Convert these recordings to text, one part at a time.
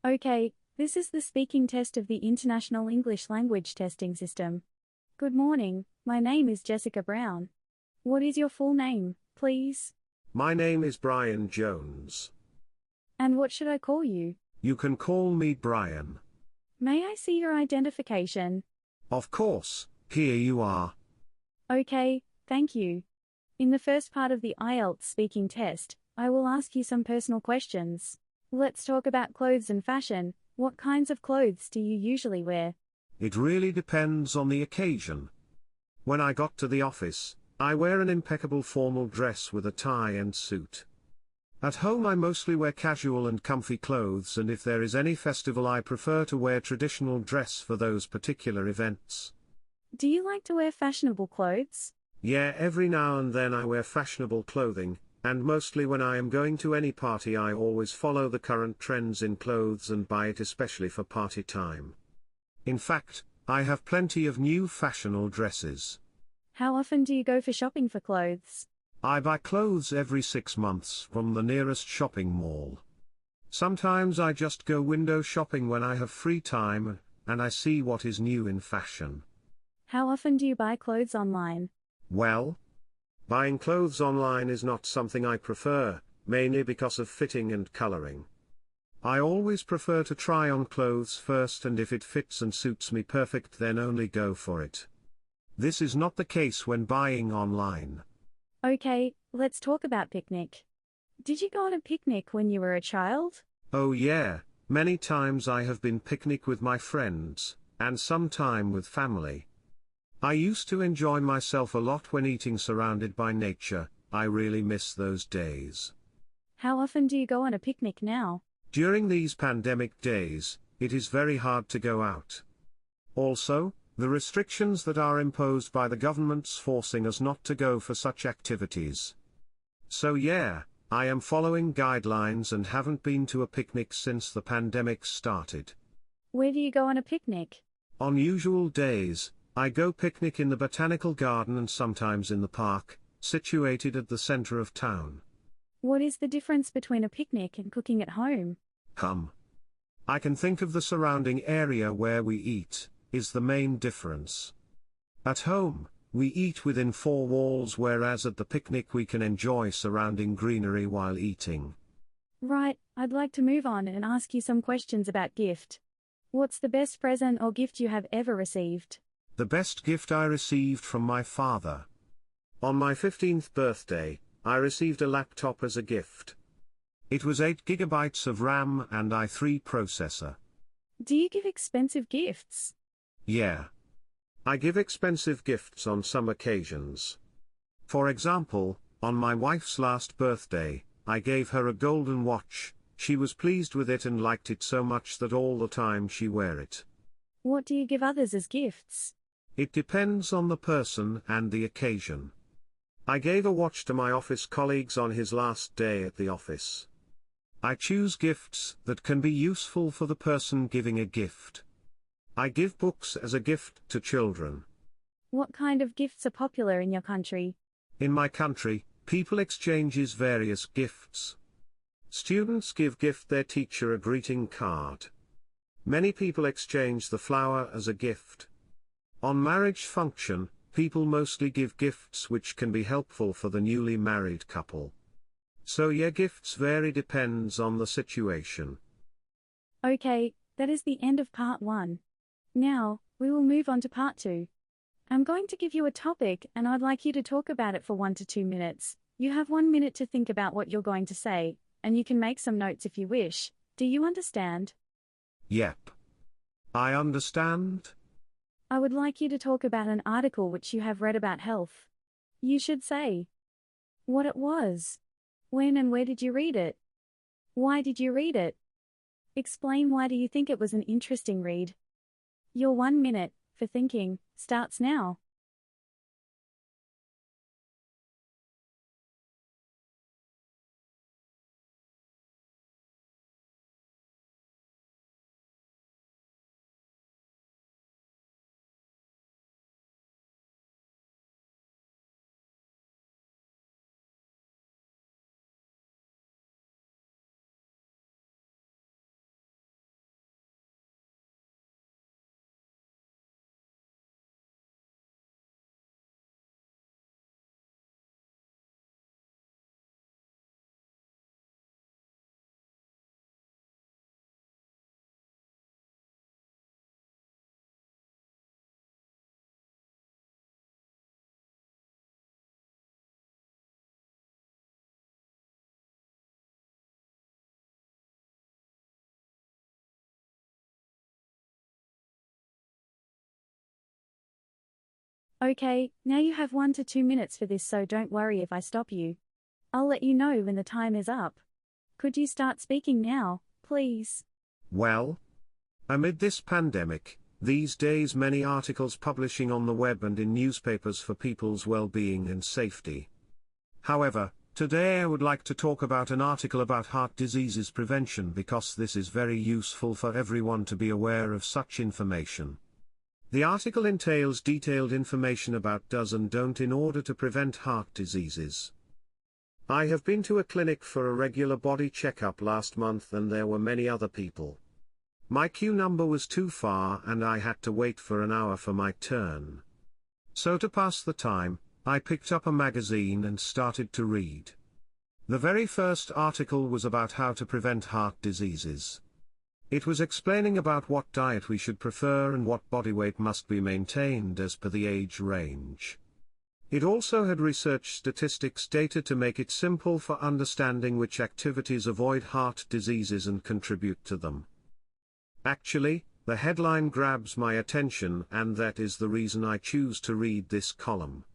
Okay, this is the speaking test of the International English Language Testing System. Good morning, my name is Jessica Brown. What is your full name, please? My name is Brian Jones. And what should I call you? You can call me Brian. May I see your identification? Of course, here you are. Okay, thank you. In the first part of the IELTS speaking test, I will ask you some personal questions. Let's talk about clothes and fashion. What kinds of clothes do you usually wear? It really depends on the occasion. When I got to the office, I wear an impeccable formal dress with a tie and suit. At home I mostly wear casual and comfy clothes, and if there is any festival I prefer to wear traditional dress for those particular events. Do you like to wear fashionable clothes? Yeah, every now and then I wear fashionable clothing, and mostly when I am going to any party I always follow the current trends in clothes and buy it especially for party time. In fact, I have plenty of new fashionable dresses. How often do you go for shopping for clothes? I buy clothes every 6 months from the nearest shopping mall. Sometimes I just go window shopping when I have free time, and I see what is new in fashion. How often do you buy clothes online? Well, buying clothes online is not something I prefer, mainly because of fitting and coloring. I always prefer to try on clothes first, and if it fits and suits me perfect then only go for it. This is not the case when buying online. Okay, let's talk about picnic. Did you go on a picnic when you were a child? Oh yeah, many times I have been picnic with my friends, and some time with family. I used to enjoy myself a lot when eating surrounded by nature. I really miss those days. How often do you go on a picnic now? During these pandemic days, it is very hard to go out. Also, the restrictions that are imposed by the governments forcing us not to go for such activities. So yeah, I am following guidelines and haven't been to a picnic since the pandemic started. Where do you go on a picnic? On usual days, I go picnic in the botanical garden and sometimes in the park, situated at the center of town. What is the difference between a picnic and cooking at home? I can think of the surrounding area where we eat, is the main difference. At home, we eat within 4 walls, whereas at the picnic we can enjoy surrounding greenery while eating. Right, I'd like to move on and ask you some questions about gift. What's the best present or gift you have ever received? The best gift I received from my father. On my 15th birthday, I received a laptop as a gift. It was 8 gigabytes of RAM and i3 processor. Do you give expensive gifts? Yeah. I give expensive gifts on some occasions. For example, on my wife's last birthday, I gave her a golden watch. She was pleased with it and liked it so much that all the time she wear it. What do you give others as gifts? It depends on the person and the occasion. I gave a watch to my office colleagues on his last day at the office. I choose gifts that can be useful for the person giving a gift. I give books as a gift to children. What kind of gifts are popular in your country? In my country, people exchanges various gifts. Students gift their teacher a greeting card. Many people exchange the flower as a gift. On marriage function, people mostly give gifts which can be helpful for the newly married couple. So yeah, gifts vary, depends on the situation. Okay, that is the end of part 1. Now, we will move on to part 2. I'm going to give you a topic and I'd like you to talk about it for 1 to 2 minutes. You have 1 minute to think about what you're going to say, and you can make some notes if you wish. Do you understand? Yep. I understand. I would like you to talk about an article which you have read about health. You should say what it was. When and where did you read it? Why did you read it? Explain why do you think it was an interesting read. Your 1 minute for thinking starts now. Okay, now you have 1 to 2 minutes for this, so don't worry if I stop you. I'll let you know when the time is up. Could you start speaking now, please? Well, amid this pandemic, these days many articles publishing on the web and in newspapers for people's well-being and safety. However, today I would like to talk about an article about heart diseases prevention because this is very useful for everyone to be aware of such information. The article entails detailed information about do's and don't in order to prevent heart diseases. I have been to a clinic for a regular body checkup last month and there were many other people. My queue number was too far and I had to wait for an hour for my turn. So to pass the time, I picked up a magazine and started to read. The very first article was about how to prevent heart diseases. It was explaining about what diet we should prefer and what body weight must be maintained as per the age range. It also had research statistics data to make it simple for understanding which activities avoid heart diseases and contribute to them. Actually, the headline grabs my attention and that is the reason I choose to read this column.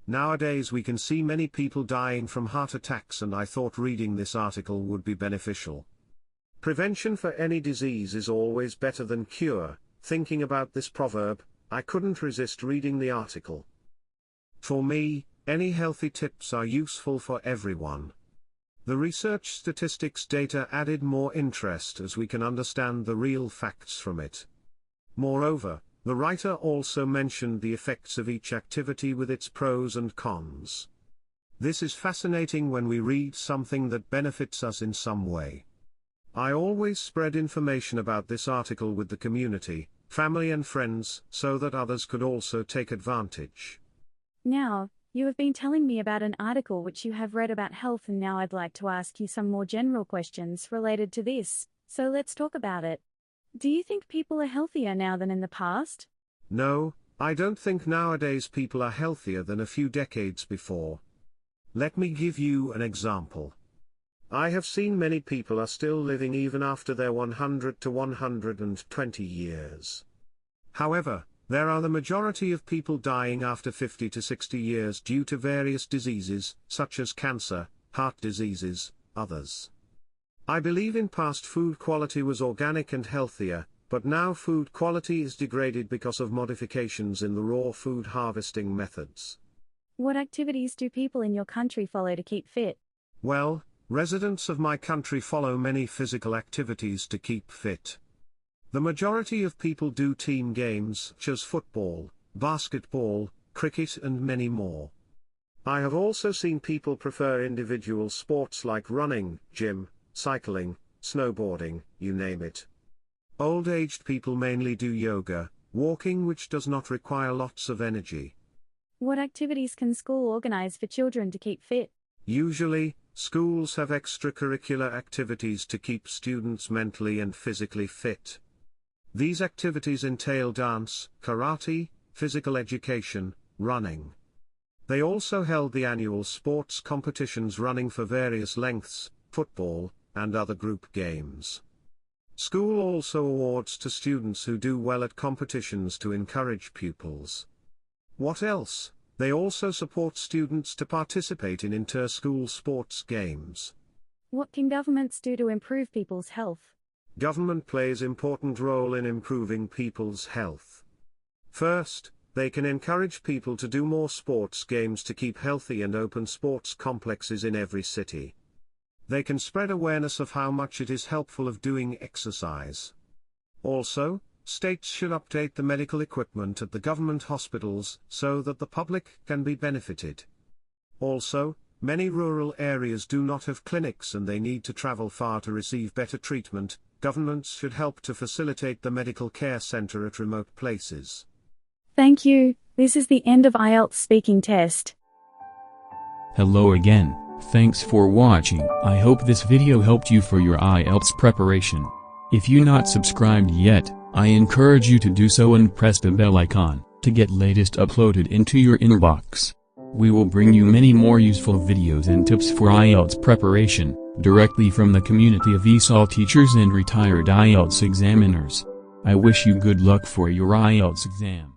Nowadays we can see many people dying from heart attacks and I thought reading this article would be beneficial. Prevention for any disease is always better than cure. Thinking about this proverb, I couldn't resist reading the article. For me, any healthy tips are useful for everyone. The research statistics data added more interest as we can understand the real facts from it. Moreover, the writer also mentioned the effects of each activity with its pros and cons. This is fascinating when we read something that benefits us in some way. I always spread information about this article with the community, family and friends, so that others could also take advantage. Now, you have been telling me about an article which you have read about health, and now I'd like to ask you some more general questions related to this, so let's talk about it. Do you think people are healthier now than in the past? No, I don't think nowadays people are healthier than a few decades before. Let me give you an example. I have seen many people are still living even after their 100 to 120 years. However, there are the majority of people dying after 50 to 60 years due to various diseases, such as cancer, heart diseases, others. I believe in past food quality was organic and healthier, but now food quality is degraded because of modifications in the raw food harvesting methods. What activities do people in your country follow to keep fit? Well, residents of my country follow many physical activities to keep fit. The majority of people do team games such as football, basketball, cricket and many more. I have also seen people prefer individual sports like running, gym, cycling, snowboarding, you name it. Old-aged people mainly do yoga, walking, which does not require lots of energy. What activities can school organize for children to keep fit? Usually, schools have extracurricular activities to keep students mentally and physically fit. These activities entail dance, karate, physical education, running. They also held the annual sports competitions running for various lengths, football, and other group games. School also awards to students who do well at competitions to encourage pupils. What else? They also support students to participate in inter-school sports games. What can governments do to improve people's health? Government plays an important role in improving people's health. First, they can encourage people to do more sports games to keep healthy and open sports complexes in every city. They can spread awareness of how much it is helpful of doing exercise. Also, states should update the medical equipment at the government hospitals so that the public can be benefited. Also, many rural areas do not have clinics and they need to travel far to receive better treatment. Governments should help to facilitate the medical care center at remote places. Thank you. This is the end of IELTS speaking test. Hello again. Thanks for watching. I hope this video helped you for your IELTS preparation. If you not subscribed yet, I encourage you to do so and press the bell icon to get latest uploaded into your inbox. We will bring you many more useful videos and tips for IELTS preparation, directly from the community of ESOL teachers and retired IELTS examiners. I wish you good luck for your IELTS exam.